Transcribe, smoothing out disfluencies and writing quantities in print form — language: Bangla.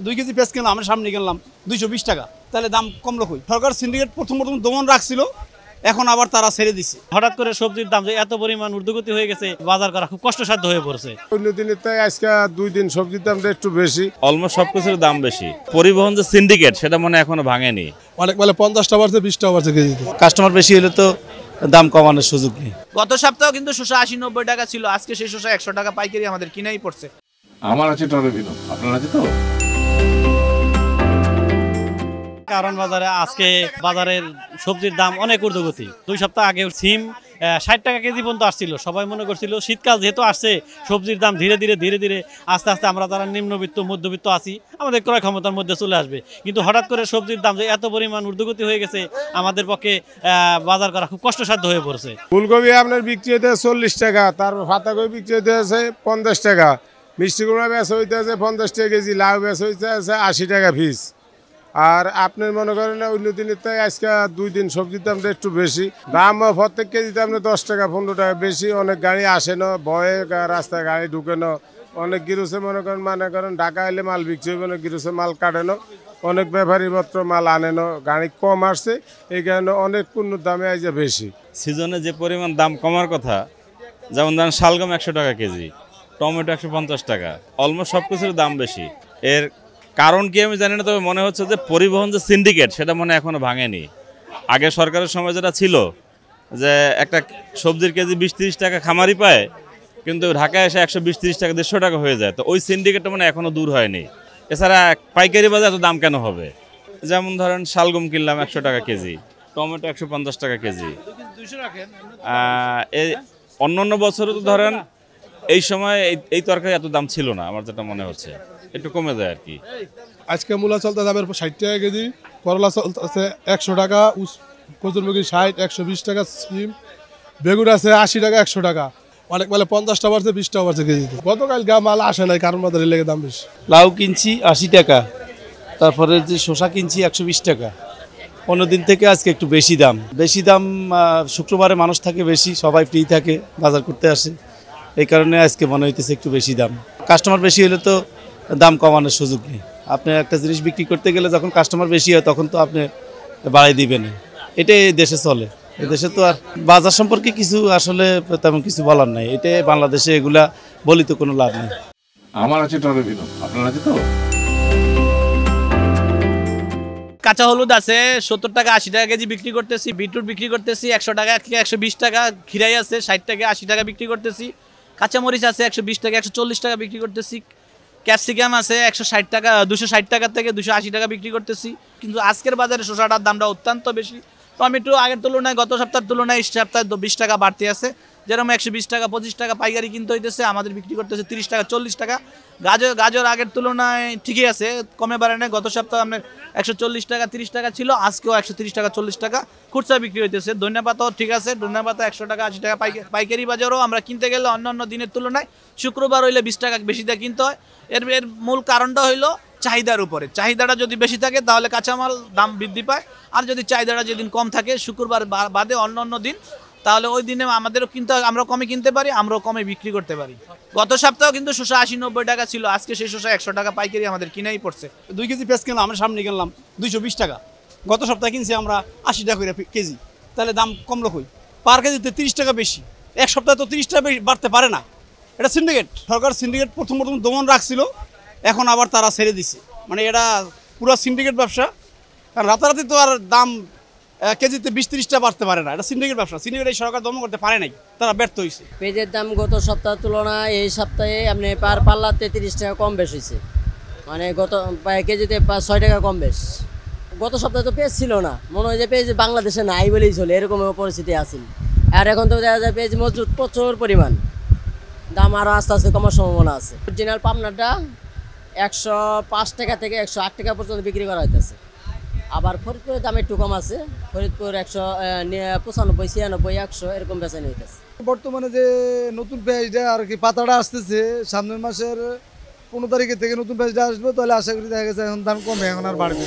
2 কেজি পেঁয়াজ কিনলাম, আমরা সামনে কিনলাম 220 টাকা, তাহলে দাম কমলো কই? সরকার সিন্ডিকেট প্রথম দমন রাখছিল, এখন আবার তারা ছেড়ে দিচ্ছে। হঠাৎ করে সবজির দাম যে এত পরিমাণ ঊর্ধ্বগতি হয়ে গেছে, বাজার করা খুব কষ্টসাধ্য হয়ে পড়ছে। অন্য দিনের থেকে আজকে 2 দিন সবজির দামটা একটু বেশি, অলমোস্ট সবকিছুর দাম বেশি। পরিবহন যে সিন্ডিকেট সেটা মনে এখনো ভাঙেনি। অনেক বেলা 50টা বাড়ছে, 20টা বাড়ছে কেজিতে। কাস্টমার বেশি হলে তো দাম কমানোর সুযোগ নেই। গত সপ্তাহে কিন্তু শসা 80-90 টাকা ছিল, আজকে সেই শসা 100 টাকা পাইকারি আমাদের কিনাই পড়ছে। আমার আছে টরেভিনো, আপনার আছে তো? কারণ আজকে বাজারের সবজির দাম অনেক ঊর্ধ্বগতি। 2 সপ্তাহ আগে সিম 60 টাকা কেজি পর্যন্ত আসছিল। সবাই মনে করছিল শীতকাল যেহেতু আসছে, সবজির দাম ধীরে ধীরে আস্তে আস্তে আমরা যারা নিম্নবিত্ত মধ্যবিত্ত আছি আমাদের ক্রয় ক্ষমতার মধ্যে চলে আসবে। কিন্তু হঠাৎ করে সবজির দাম যে এত পরিমাণ ঊর্ধ্বগতি হয়ে গেছে, আমাদের পক্ষে বাজার করা খুব কষ্টসাধ্য হয়ে পড়ছে। ফুলকপি আপনার বিক্রি হতে 40 টাকা, তারপর পাতাকপি বিক্রি হতে আছে 50 টাকা, মিষ্টি কুমড়া বেচা হইতে আছে 50 টাকা কেজি, লাউ বেচা হইতে আছে 80 টাকা পিস। আর আপনার মনে করেন অন্য দিনের থেকে আজকে 2 দিন সবজির দামটা একটু বেশি। দাম প্রত্যেক কেজিতে আপনি 10 টাকা 15 টাকা বেশি। অনেক গাড়ি আসে না, ভয়ে রাস্তায় গাড়ি ঢুকে না। অনেক গিরুসে মনে করেন ঢাকা এলে মাল বিক্রি হবে না, গিরুসে মাল কাটে না, অনেক ব্যাপারীপত্র মাল আনে না, গাড়ি কম আসছে, এই কারণে অনেক পণ্যের দামে আইজে বেশি। সিজনে যে পরিমাণ দাম কমার কথা, যেমন ধরেন শালগম 100 টাকা কেজি, টমেটো 150 টাকা, অলমোস্ট সবকিছুর দাম বেশি। এর কারণ কি আমি জানি না, তবে মনে হচ্ছে যে পরিবহন যে সিন্ডিকেট সেটা মনে এখনো ভাঙেনি। আগে সরকারের সময় যেটা ছিল যে একটা সবজির কেজি 20-30 টাকা খামারি পায়, কিন্তু ঢাকায় এসে 120-30 টাকা 150 টাকা হয়ে যায়। তো ওই সিন্ডিকেটটা মানে এখনো দূর হয়নি। এছাড়া পাইকারি বাজারে এত দাম কেন হবে? যেমন ধরেন শালগম কিনলাম 100 টাকা কেজি, টমেটো 150 টাকা কেজি। এই অন্য বছরে তো ধরেন এই সময় এই তরকারি এত দাম ছিল না, আমার যেটা মনে হচ্ছে একটু কমে যায় আর কি। আজকে মূলা চলতে যাবে 60 টাকা কেজি, করলা চলতেছে 100 টাকা, কচুরমুখী 60, 120 টাকা সিম, বেগুন আছে 80 টাকা, 100 টাকা। অনেক বেলা 50টা বাড়ছে, 20টা বাড়ছে কেজিতে। গতকাল মাল আসে নাই, কারণ বাজারে লেগে দাম বেশি। লাউ কিনছি 80 টাকা, তারপরে যে শসা কিনছি 120 টাকা। অন্যদিন থেকে আজকে একটু বেশি দাম। শুক্রবারে মানুষ থাকে বেশি, সবাই ফ্রি থাকে, বাজার করতে আসে, এই কারণে আজকে মনে হইতেছে একটু বেশি দাম। কাস্টমার বেশি হলে তো দাম কমানোর সুযোগ নেই। আপনি একটা জিনিস বিক্রি করতে গেলে যখন কাস্টমার বেশি হয় তখন তো আপনি বাড়াই দিবেন। এটাই দেশে চলে। এদেশে তো আর বাজার সম্পর্কে কিছু আসলে তেমন কিছু বলার নাই। এটাই বাংলাদেশে, এগুলা বলি তো কোনো লাভ নেই। আমার আছে টরেভিনো, আপনার আছে তো? কাঁচা হলুদ আছে 70 টাকা 80 টাকা কেজি বিক্রি করতেছি, বিটরুট বিক্রি করতেছি 100 টাকা থেকে 120 টাকা, খিরাই আছে 60 টাকা 80 টাকা বিক্রি করতেছি, কাঁচামরিচ আছে 120 টাকা 140 টাকা বিক্রি করতেছি, ক্যাপসিকাম আছে 160 টাকা 260 টাকা থেকে 280 টাকা বিক্রি করতেছি। কিন্তু আজকের বাজারে শসাটার দামটা অত্যন্ত বেশি। টমেটো আগের তুলনায়, গত সপ্তাহের তুলনায় এই সপ্তাহে 20 টাকা বাড়তি আছে। যেরকম 120 টাকা 25 টাকা পাইকারি কিনতে হইতেছে, আমাদের বিক্রি করতেছে 30 টাকা 40 টাকা। গাজর আগের তুলনায় ঠিকই আছে, কমে বাড়ে না। গত সপ্তাহে আপনার 140 টাকা 30 টাকা ছিল, আজকেও 130 টাকা 40 টাকা খুচরা বিক্রি হইতেছে। ধন্যপাতাও ঠিক আছে, ধন্যপাতা 100 টাকা 80 টাকা পাইকারি বাজারও আমরা কিনতে গেলে অন্য দিনের তুলনায় শুক্রবার হইলে 20 টাকা বেশি দিয়ে কিনতে হয়। এর মূল কারণটা হইলো চাহিদার উপরে। চাহিদাটা যদি বেশি থাকে তাহলে কাঁচামাল দাম বৃদ্ধি পায়, আর যদি চাহিদাটা যেদিন কম থাকে শুক্রবার বাদে অন্য দিন, তাহলে ওই দিনে আমাদেরও কিন্তু আমরা কমে কিনতে পারি, আমরাও কমে বিক্রি করতে পারি। গত সপ্তাহেও কিন্তু শসা 80-90 টাকা ছিল, আজকে সেই শসা 100 টাকা পাইকারি আমাদের কিনাই পড়ছে। 2 কেজি পেঁয়াজ কিনলাম, আমরা সামনে কিনলাম 220 টাকা। গত সপ্তাহে কিনছি আমরা 80 টাকা করে কেজি, তাহলে দাম কমলো কই? পার কেজিতে 30 টাকা বেশি। এক সপ্তাহে তো 30 টাকা বাড়তে পারে না। এটা সিন্ডিকেট। সরকার সিন্ডিকেট প্রথম দমন রাখছিল, এখন আবার তারা ছেড়ে দিছে। মানে এটা পুরো সিন্ডিকেট ব্যবসা। কারণ রাতারাতি তো আর দাম কেজিতে 20-30টা বাড়তে পারে না। এটা সিন্ডিকেট ব্যবসা। সিন্ডিকেট এই সরকার দমন করতে পারে নাই, তারা ব্যর্থ হয়েছে। পেঁয়াজের দাম গত সপ্তাহের তুলনায় এই সপ্তাহে আপনি পাল্লাতে 30 টাকা কম বেশ হয়েছে। মানে গত কেজিতে 6 টাকা কম বেশ। গত সপ্তাহে তো পেঁয়াজ ছিল না, মনে হয় যে পেঁয়াজ বাংলাদেশে নাই বলেই চলে, এরকম পরিস্থিতি আছে। আর এখন তো দেখা যায় পেঁয়াজ মজুদ প্রচুর পরিমাণ, দাম আরও আস্তে আস্তে কমার সম্ভাবনা আছে। অরিজিনাল পাবনাটা 105 টাকা থেকে 108 টাকা পর্যন্ত বিক্রি করা হইতেছে। আবার ফরিদপুরের দাম একটু কম আছে, ফরিদপুর 195, 96, 100 এরকম বেচানি হইতেছে। বর্তমানে যে নতুন পেঁয়াজটা আর কি পাতাটা আসতেছে, সামনের মাসের 15 তারিখে থেকে নতুন পেঁয়াজটা আসবে, তাহলে আশা করি দেখা গেছে এখন দাম কমে, এখন আর বাড়বে।